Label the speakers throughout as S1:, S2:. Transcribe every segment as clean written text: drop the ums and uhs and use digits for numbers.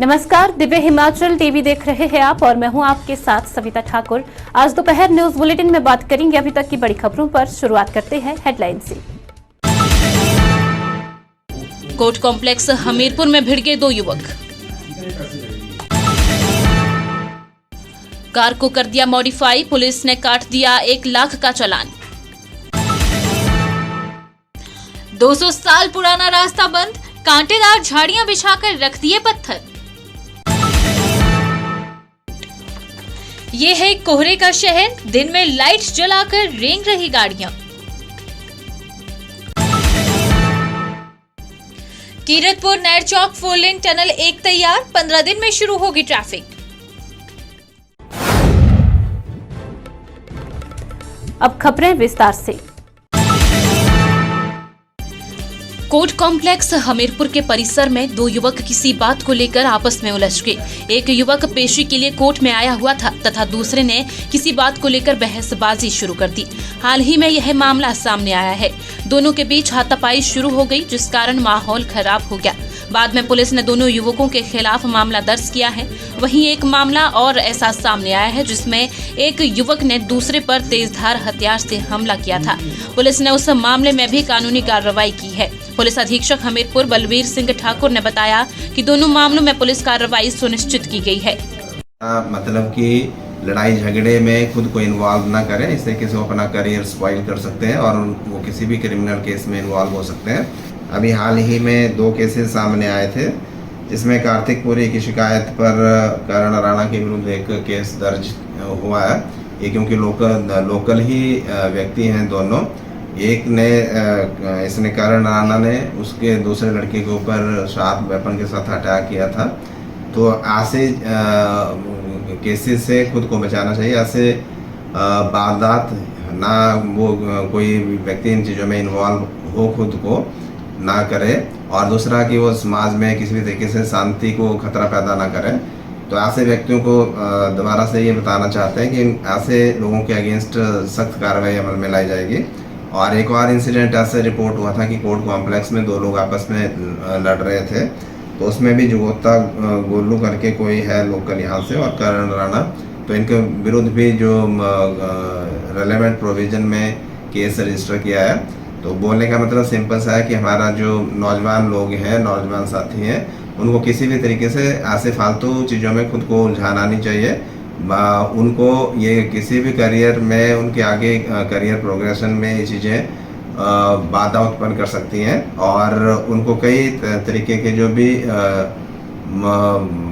S1: नमस्कार, दिव्य हिमाचल टीवी देख रहे हैं आप और मैं हूं आपके साथ सविता ठाकुर। आज दोपहर न्यूज बुलेटिन में बात करेंगे अभी तक की बड़ी खबरों पर। शुरुआत करते हैं हेडलाइन से।
S2: कोर्ट कॉम्प्लेक्स हमीरपुर में भिड़ गए 2 युवक। कार को कर दिया मॉडिफाई, पुलिस ने काट दिया 1 लाख का चालान। 200 साल पुराना रास्ता बंद, कांटेदार झाड़ियां बिछाकर रख दिए पत्थर। ये है कोहरे का शहर, दिन में लाइट्स जलाकर रेंग रही गाड़ियां। कीरतपुर नैर चौक 4 लेन टनल 1 तैयार, 15 दिन में शुरू होगी ट्रैफिक।
S1: अब खबरें विस्तार से।
S2: कोर्ट कॉम्प्लेक्स हमीरपुर के परिसर में 2 युवक किसी बात को लेकर आपस में उलझ गए। एक युवक पेशी के लिए कोर्ट में आया हुआ था तथा दूसरे ने किसी बात को लेकर बहसबाजी शुरू कर दी। हाल ही में यह मामला सामने आया है। दोनों के बीच हाथापाई शुरू हो गई, जिस कारण माहौल खराब हो गया। बाद में पुलिस ने दोनों युवकों के खिलाफ मामला दर्ज किया है। वहीं एक मामला और ऐसा सामने आया है जिसमें एक युवक ने दूसरे पर तेजधार हथियार से हमला किया था। पुलिस ने उस मामले में भी कानूनी कार्रवाई की है। पुलिस अधीक्षक हमीरपुर बलवीर सिंह ठाकुर ने बताया कि दोनों मामलों में पुलिस कार्रवाई सुनिश्चित की गई है।
S3: मतलब कि लड़ाई झगड़े में खुद को इन्वॉल्व ना करें, इससे किसी को अपना करियर स्पॉइल कर सकते हैं और वो किसी भी क्रिमिनल केस में इन्वॉल्व हो सकते हैं। अभी हाल ही में 2 केसेस सामने आए थे, जिसमें कार्तिकपुरी की शिकायत पर करण राणा के विरुद्ध एक केस दर्ज हुआ है। ये क्योंकि लोकल ही व्यक्ति हैं दोनों। एक ने इसने करण राणा ने उसके दूसरे लड़के के ऊपर शार्प वेपन के साथ अटैक किया था। तो ऐसे केसेस से खुद को बचाना चाहिए। ऐसे वारदात ना वो कोई व्यक्ति इन चीज़ों में इन्वॉल्व हो, खुद को ना करे। और दूसरा कि वो समाज में किसी भी तरीके से शांति को खतरा पैदा ना करे। तो ऐसे व्यक्तियों को दोबारा से ये बताना चाहते हैं कि ऐसे लोगों के अगेंस्ट सख्त कार्रवाई अमल में लाई जाएगी। और एक और इंसिडेंट ऐसे रिपोर्ट हुआ था कि कोर्ट कॉम्प्लेक्स में 2 लोग आपस में लड़ रहे थे। तो उसमें भी जुगोत्ता गोलू करके कोई है लोकल यहाँ से और करण राणा, तो इनके विरुद्ध भी जो रेलेवेंट प्रोविजन में केस रजिस्टर किया है। तो बोलने का मतलब सिंपल सा है कि हमारा जो नौजवान लोग हैं, नौजवान साथी हैं, उनको किसी भी तरीके से ऐसे फालतू चीज़ों में खुद को उलझाना नहीं चाहिए। उनको ये किसी भी करियर में, उनके आगे करियर प्रोग्रेशन में ये चीज़ें बाधा उत्पन्न कर सकती हैं और उनको कई तरीके के जो भी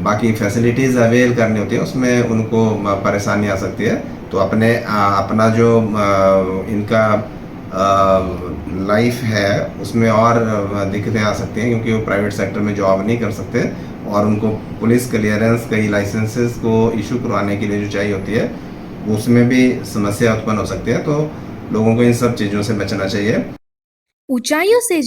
S3: बाकी फैसिलिटीज़ अवेल करनी होती है उसमें उनको परेशानी आ सकती है। तो अपना जो इनका लाइफ है उसमें और दिक्कतें आ सकती हैं, क्योंकि वो प्राइवेट सेक्टर में जॉब नहीं कर सकते और उनको पुलिस क्लियरेंस, कई लाइसेंसेस को इशू करवाने के लिए जो चाहिए होती है उसमें भी समस्या उत्पन्न हो सकती है। तो लोगों को इन सब चीज़ों से बचना चाहिए।
S4: ऊंचाइयों से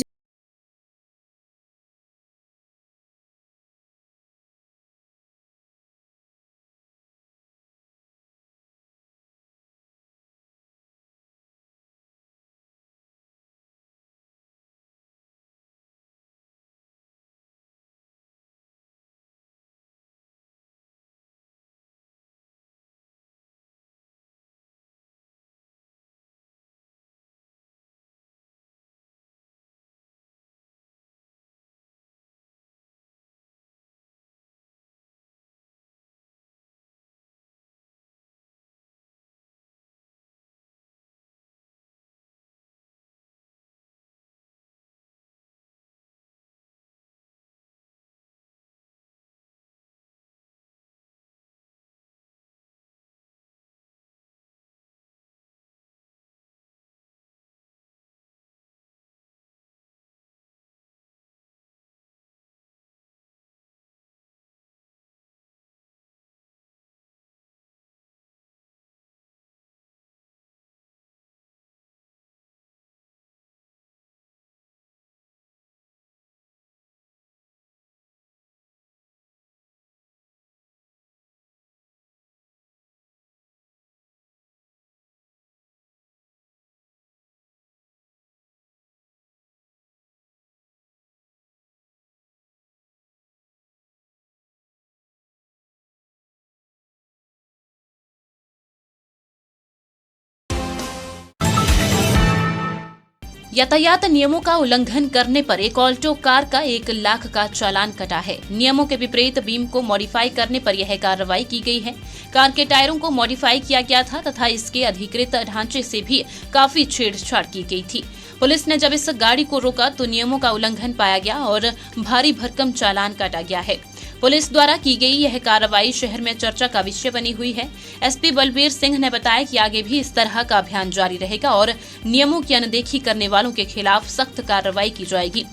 S2: यातायात नियमों का उल्लंघन करने पर एक ऑल्टो कार का 1 लाख का चालान कटा है। नियमों के विपरीत बीम को मॉडिफाई करने पर यह कार्रवाई की गई है। कार के टायरों को मॉडिफाई किया गया था तथा इसके अधिकृत ढांचे से भी काफी छेड़छाड़ की गई थी। पुलिस ने जब इस गाड़ी को रोका तो नियमों का उल्लंघन पाया गया और भारी भरकम चालान काटा गया है। पुलिस द्वारा की गई यह कार्रवाई शहर में चर्चा का विषय बनी हुई है। एसपी बलबीर सिंह ने बताया कि आगे भी इस तरह का अभियान जारी रहेगा और नियमों की अनदेखी करने वालों के खिलाफ सख्त कार्रवाई की जाएगी।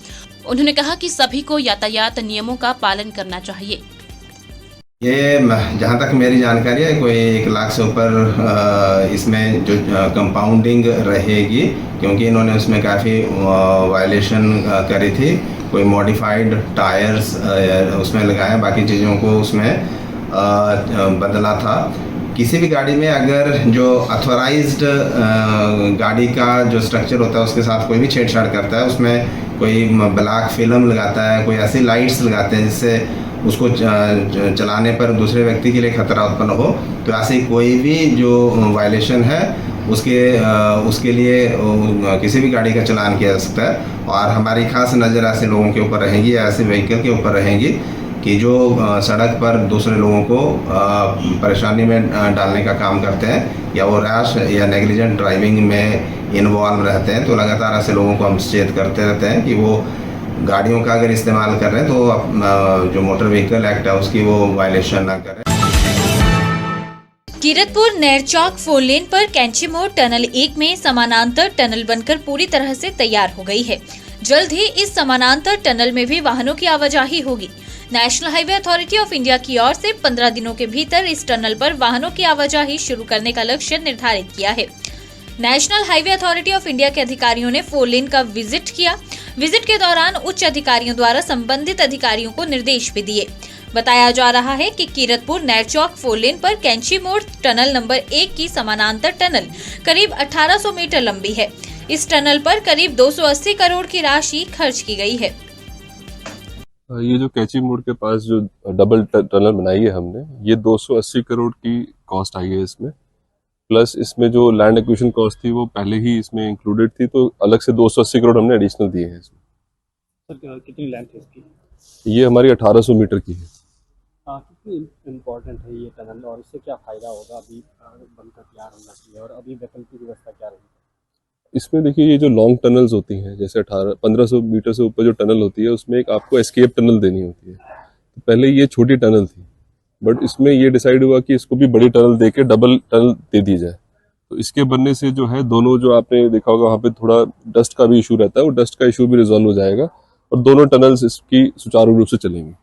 S2: उन्होंने कहा कि सभी को यातायात नियमों का पालन करना चाहिए।
S3: ये जहाँ तक मेरी जानकारी है कोई 1 लाख से ऊपर इसमें जो कंपाउंडिंग रहेगी, क्योंकि इन्होंने उसमें काफ़ी वायलेशन करी थी। कोई मॉडिफाइड टायर्स उसमें लगाए, बाकी चीज़ों को उसमें बदला था। किसी भी गाड़ी में अगर जो अथॉराइज्ड गाड़ी का जो स्ट्रक्चर होता है उसके साथ कोई भी छेड़छाड़ करता है, उसमें कोई ब्लैक फिल्म लगाता है, कोई ऐसी लाइट्स लगाते हैं जिससे उसको चलाने पर दूसरे व्यक्ति के लिए खतरा उत्पन्न हो, तो ऐसी कोई भी जो वायलेशन है उसके लिए किसी भी गाड़ी का चालान किया जा सकता है। और हमारी खास नज़र ऐसे लोगों के ऊपर रहेगी या ऐसे व्हीकल के ऊपर रहेगी कि जो सड़क पर दूसरे लोगों को परेशानी में डालने का काम करते हैं या वो रैश या नेग्लिजेंट ड्राइविंग में इन्वॉल्व रहते हैं। तो लगातार ऐसे लोगों को हम सचेत करते रहते हैं कि वो गाड़ियों का अगर इस्तेमाल कर रहे हैं तो जो मोटर व्हीकल एक्ट है उसकी वो वायलेशन ना करें।
S5: कीरतपुर नेरचौक 4 लेन पर कैंची मोड़ टनल 1 में समानांतर टनल बनकर पूरी तरह से तैयार हो गई है। जल्द ही इस समानांतर टनल में भी वाहनों की आवाजाही होगी। National highway authority of India की ओर से 15 दिनों के भीतर इस टनल पर वाहनों की आवाजाही शुरू करने का लक्ष्य निर्धारित किया है। National highway authority of India के अधिकारियों ने 4 लेन का विजिट किया। विजिट के दौरान उच्च अधिकारियों द्वारा संबंधित अधिकारियों को निर्देश भी दिए। बताया जा रहा है कि कीरतपुर नेरचौक 4 लेन पर कैंची मोड़ टनल नंबर 1 की समानांतर टनल करीब 1800 मीटर लंबी है। इस टनल पर करीब 280 करोड़ की राशि खर्च की गई है।
S6: ये जो कैंची मोड़ के पास जो डबल टनल बनाई है हमने, ये 280 करोड़ की कॉस्ट आई है इसमें। प्लस इसमें जो लैंड एक्विजिशन कॉस्ट थी वो पहले ही इसमें इंक्लूडेड थी, तो अलग से 280 करोड़ हमने एडिशनल दिए हैं इसमें।
S7: सर कितनी लेंथ है इसकी?
S6: ये हमारी 1800 मीटर की है।
S7: कितनी इम्पोर्टेंट है ये टनल और इससे क्या फ़ायदा होगा? अभी बनकर तैयार होना चाहिए और अभी वैकल्पिक व्यवस्था क्या रहेगी?
S6: इसमें देखिए ये जो लॉन्ग टनल्स होती हैं, जैसे 1500 मीटर से ऊपर जो टनल होती है उसमें एक आपको एस्केप टनल देनी होती है। तो पहले ये छोटी टनल थी, बट इसमें ये डिसाइड हुआ कि इसको भी बड़ी टनल देके डबल टनल दे दी जाए। तो इसके बनने से जो है दोनों, जो आपने देखा होगा वहाँ पे थोड़ा डस्ट का भी इशू रहता है, वो डस्ट का इशू भी रिजॉल्व हो जाएगा और दोनों टनल्स इसकी सुचारू रूप से चलेंगी।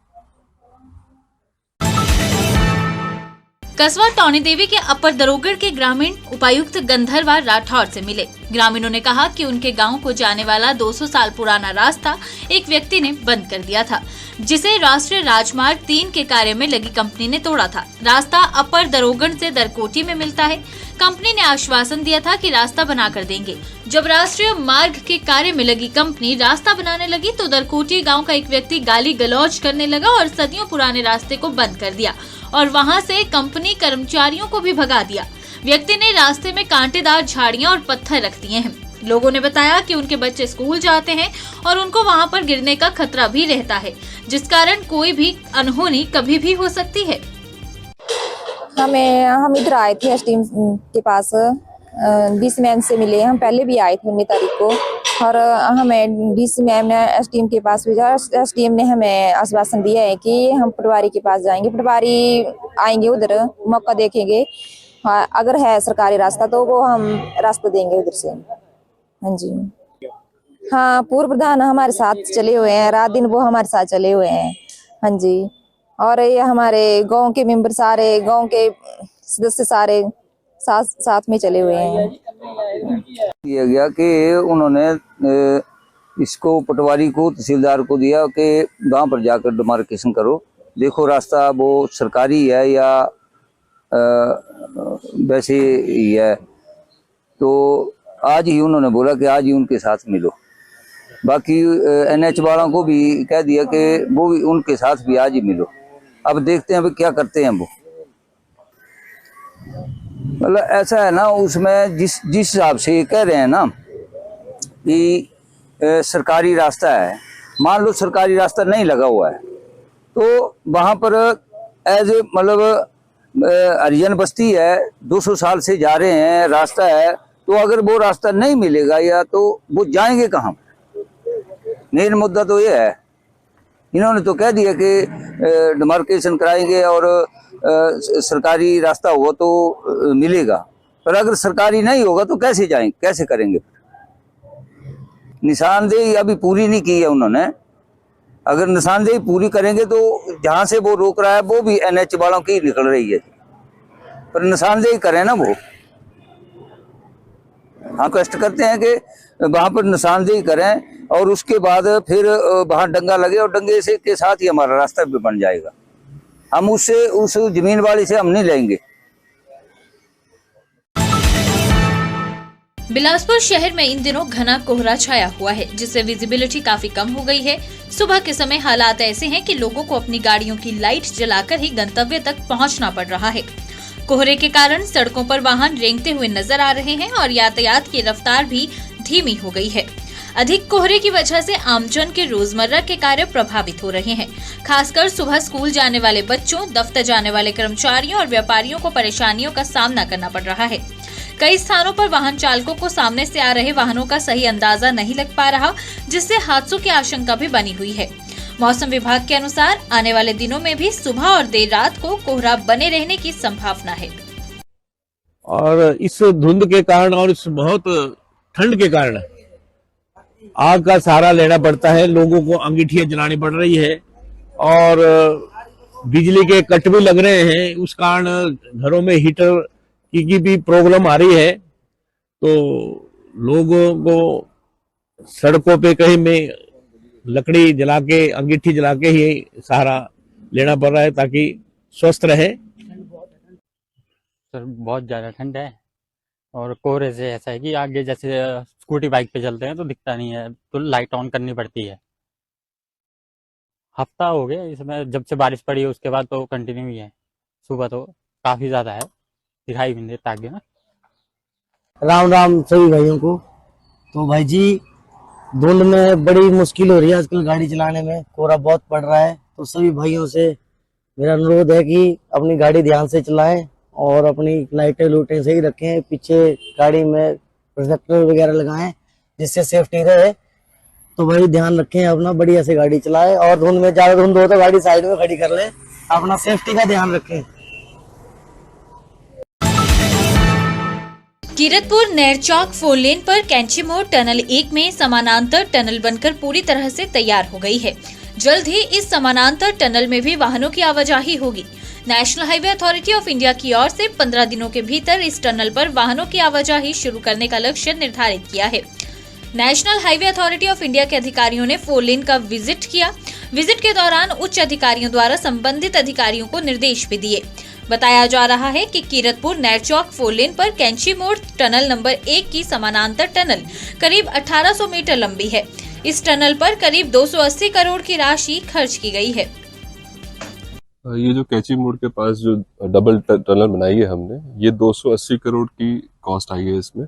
S5: कस्बा टौनी देवी के अपर दरोगढ़ के ग्रामीण उपायुक्त गंधर्वा राठौर से मिले। ग्रामीणों ने कहा कि उनके गांव को जाने वाला 200 साल पुराना रास्ता एक व्यक्ति ने बंद कर दिया था, जिसे राष्ट्रीय राजमार्ग 3 के कार्य में लगी कंपनी ने तोड़ा था। रास्ता अपर दरोगढ़ से दरकोटी में मिलता है। कंपनी ने आश्वासन दिया था कि रास्ता बना कर देंगे। जब राष्ट्रीय मार्ग के कार्य में लगी कंपनी रास्ता बनाने लगी तो दरकोटी गांव का एक व्यक्ति गाली गलौज करने लगा और सदियों पुराने रास्ते को बंद कर दिया और वहां से कंपनी कर्मचारियों को भी भगा दिया। व्यक्ति ने रास्ते में कांटेदार झाड़ियां और पत्थर रख दिए हैं। लोगों ने बताया कि उनके बच्चे स्कूल जाते हैं और उनको वहां पर गिरने का खतरा भी रहता है, जिस कारण कोई भी अनहोनी कभी भी हो सकती है।
S8: हम इधर आए थे एसडीएम के पास, डीसी मैम से मिले। हम पहले भी आए थे 19 तारीख को और हमें डीसी मैम ने एसडीएम के पास भेजा। एसडीएम ने हमें आश्वासन दिया है कि हम पटवारी के पास जाएंगे, पटवारी आएंगे, उधर मौका देखेंगे। हाँ, अगर है सरकारी रास्ता तो वो हम रास्ता देंगे उधर से। हाँ जी, हाँ, पूर्व प्रधान हमारे साथ चले हुए हैं, रात दिन वो हमारे साथ चले हुए हैं। हाँ जी, और ये हमारे गांव के मेंबर सारे, गांव के सदस्य सारे साथ में चले हुए हैं।
S9: किया गया कि उन्होंने इसको पटवारी को, तहसीलदार को दिया कि गांव पर जाकर डिमार्केशन करो, देखो रास्ता वो सरकारी है या वैसे ही है। तो आज ही उन्होंने बोला कि आज ही उनके साथ मिलो। बाकी एनएच वालों को भी कह दिया कि वो भी उनके साथ भी आज ही मिलो। अब देखते हैं क्या करते हैं वो। मतलब ऐसा है ना, उसमें जिस हिसाब से कह रहे हैं ना कि सरकारी रास्ता है, मान लो सरकारी रास्ता नहीं लगा हुआ है तो वहाँ पर एज मतलब हरिजन बस्ती है, 200 साल से जा रहे हैं, रास्ता है, तो अगर वो रास्ता नहीं मिलेगा या तो वो जाएंगे कहाँ? मेन मुद्दा तो ये है। इन्होंने तो कह दिया कि डिमार्केशन कराएंगे और सरकारी रास्ता हो तो मिलेगा, पर अगर सरकारी नहीं होगा तो कैसे जाएंगे, कैसे करेंगे? निशानदेही अभी पूरी नहीं की है उन्होंने। अगर निशानदेही पूरी करेंगे तो जहां से वो रोक रहा है वो भी NH वालों की निकल रही है, पर निशानदेही करें ना वो। हाँ, कष्ट करते हैं कि वहां पर निशानदेही करें और उसके बाद फिर वहां डंगा लगे और डंगे से के साथ ही हमारा रास्ता भी बन जाएगा। हम उससे उस जमीन वाली से हम नहीं लेंगे।
S5: बिलासपुर शहर में इन दिनों घना कोहरा छाया हुआ है, जिससे विजिबिलिटी काफी कम हो गई है। सुबह के समय हालात ऐसे हैं कि लोगों को अपनी गाड़ियों की लाइट जलाकर ही गंतव्य तक पहुंचना पड़ रहा है। कोहरे के कारण सड़कों पर वाहन रेंगते हुए नजर आ रहे हैं और यातायात की रफ्तार भी धीमी हो गई है। अधिक कोहरे की वजह से आमजन के रोजमर्रा के कार्य प्रभावित हो रहे हैं। खासकर सुबह स्कूल जाने वाले बच्चों, दफ्तर जाने वाले कर्मचारियों और व्यापारियों को परेशानियों का सामना करना पड़ रहा है। कई स्थानों पर वाहन चालकों को सामने से आ रहे वाहनों का सही अंदाजा नहीं लग पा रहा, जिससे हादसों की आशंका भी बनी हुई है। मौसम विभाग के अनुसार आने वाले दिनों में भी सुबह और देर रात को कोहरा बने रहने की संभावना है।
S10: और इस धुंध के कारण और इस बहुत ठंड के कारण आग का सहारा लेना पड़ता है। लोगों को अंगीठियां जलानी पड़ रही है और बिजली के कट भी लग रहे हैं। उस कारण घरों में हीटर की भी प्रॉब्लम आ रही है, तो लोगों को सड़कों पे कहीं में लकड़ी जला के, अंगीठी जला के ही सहारा लेना पड़ रहा है ताकि स्वस्थ रहे।
S7: सर बहुत ज़्यादा ठंड है और कोहरे से ऐसा है कि आगे जैसे स्कूटी बाइक पे चलते हैं तो दिखता नहीं है, तो लाइट ऑन करनी पड़ती है। हफ्ता हो गया इसमें, जब से बारिश पड़ी है उसके बाद तो कंटिन्यू ही है। सुबह तो काफ़ी ज़्यादा है, दिखाई भी नहीं देता आगे ना।
S11: राम राम सभी भाइयों को। तो भाई जी, धुंध में बड़ी मुश्किल हो रही है आजकल गाड़ी चलाने में, कोहरा बहुत पड़ रहा है। तो सभी भाइयों से मेरा अनुरोध है कि अपनी गाड़ी ध्यान से चलाएं और अपनी लाइटें लूटें सही रखें, पीछे गाड़ी में प्रोजेक्टर वगैरह लगाएं जिससे सेफ्टी रहे। तो भाई ध्यान रखें अपना, बढ़िया से गाड़ी चलाएं और धुंध में ज्यादा धुंध हो तो गाड़ी साइड में खड़ी कर लें, अपना सेफ्टी का ध्यान रखें।
S5: कीरतपुर नेरचौक 4 लेन पर कैंची मोड़ टनल 1 में समानांतर टनल बनकर पूरी तरह से तैयार हो गई है। जल्द ही इस समानांतर टनल में भी वाहनों की आवाजाही होगी। National highway authority of India की ओर से 15 दिनों के भीतर इस टनल पर वाहनों की आवाजाही शुरू करने का लक्ष्य निर्धारित किया है। National highway authority of India के अधिकारियों ने 4 लेन का विजिट किया। विजिट के दौरान उच्च अधिकारियों द्वारा संबंधित अधिकारियों को निर्देश भी दिए। बताया जा रहा है कि कीरतपुर नेरचौक 4 लेन पर कैंची मोड़ टनल नंबर 1 की समानांतर टनल करीब 1800 मीटर लंबी है। इस टनल पर करीब 280 करोड़ की राशि खर्च की गई है।
S6: ये जो कैंची मोड़ के पास जो डबल टनल बनाई है हमने, ये 280 करोड़ की कॉस्ट आई है इसमें,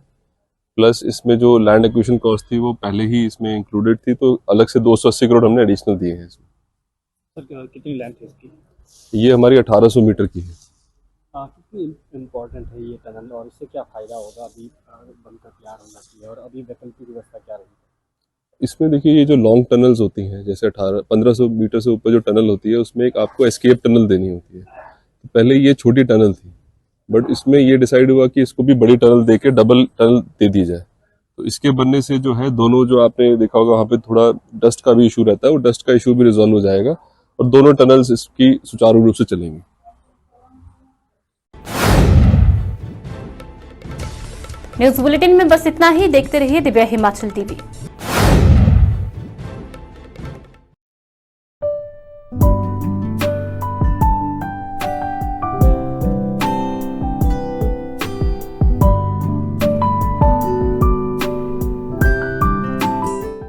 S6: प्लस इसमें जो लैंड एक्विजिशन कॉस्ट थी वो पहले ही इसमें इंक्लूडेड थी, तो अलग से 280 करोड़ हमने एडिशनल दिए हैं इसमें।
S7: सर कितनी लेंथ है इसकी?
S6: ये हमारी 1800 मीटर की है।
S7: कितनी इम्पोर्टेंट है ये टनल और इससे क्या फ़ायदा होगा? अभी बनकर तैयार होना चाहिए और अभी वैकल्पिक व्यवस्था क्या रहेगी?
S6: इसमें देखिए, ये जो लॉन्ग टनल्स होती हैं, जैसे 1500 मीटर से ऊपर जो टनल होती है उसमें एक आपको एस्केप टनल देनी होती है। तो पहले ये छोटी टनल थी, बट इसमें ये डिसाइड हुआ कि इसको भी बड़ी टनल देके डबल टनल दे दी जाए। तो इसके बनने से जो है, दोनों जो आपने देखा होगा वहाँ पे थोड़ा डस्ट का भी इशू रहता है, वो डस्ट का इशू भी रिजॉल्व हो जाएगा और दोनों टनल्स इसकी सुचारू रूप से चलेंगी।
S1: न्यूज बुलेटिन में बस इतना ही। देखते रहिए दिव्या हिमाचल टीवी।